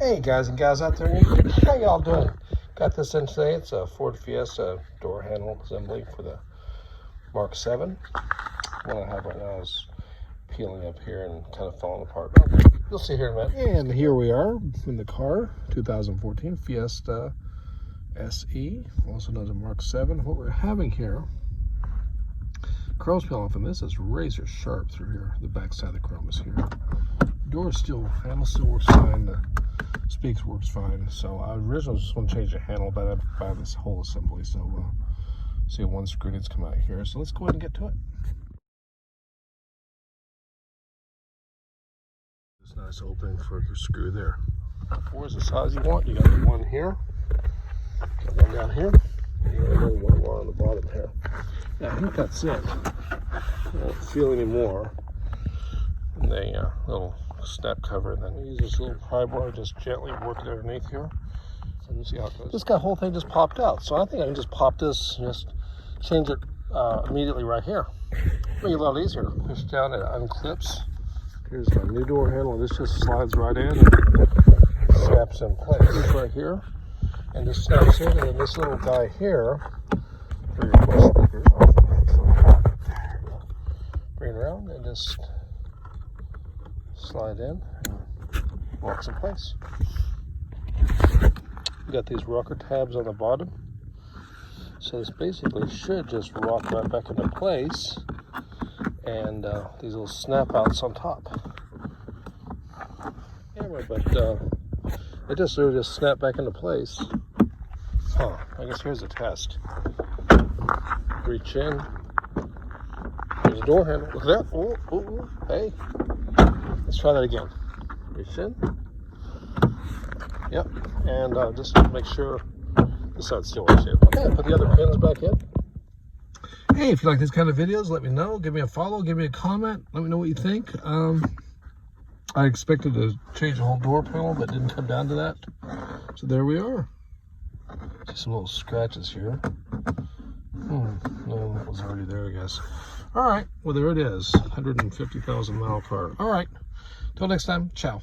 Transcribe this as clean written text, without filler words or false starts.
Hey guys and gals out there, how y'all doing? Got this in today. It's a Ford Fiesta door handle assembly for the Mark 7. What I have right now is peeling up here and kind of falling apart. But you'll see here in a minute. And here we are in the car, 2014 Fiesta SE, also known as a Mark 7. What we're having here, chrome's peeling off, and this is razor sharp through here. The back side of the chrome is here. Door still, handle still works fine. The speaks works fine. So I originally just want to change the handle by this whole assembly. So we'll see one screw needs to come out here. So let's go ahead and get to it. This nice opening for the screw there. 4 is the size you want. You got the one here, got one down here, and you got another one on the bottom here. Yeah, I think that's it. I don't feel any more. And the little snap cover, and then you use this little pry bar, just gently work it underneath here. So you see how it goes. This whole thing just popped out, so I think I can just pop this, just change it immediately right here. Make it a lot easier. Push down, it unclips. Here's my new door handle, and this just slides right in and snaps in place. This right here, and just snaps in, and then this little guy here for your push speakers. There you go. Bring it around and just slide in and locks in place. You got these rocker tabs on the bottom, so this basically should just rock right back into place, and these little snap outs on top. Anyway, but it just sort of just snapped back into place. Huh, I guess here's a test. Reach in. There's a door handle. Look at that. Oh, oh, hey. Let's try that again. Reach in. Yep. And just make sure this side still works here. Okay, put the other pins back in. Hey, if you like these kind of videos, let me know. Give me a follow. Give me a comment. Let me know what you think. I expected to change the whole door panel, but didn't come down to that. So there we are. Just some little scratches here. No, that was already there, I guess. All right. Well, there it is. 150,000 mile car. All right. Till next time, ciao.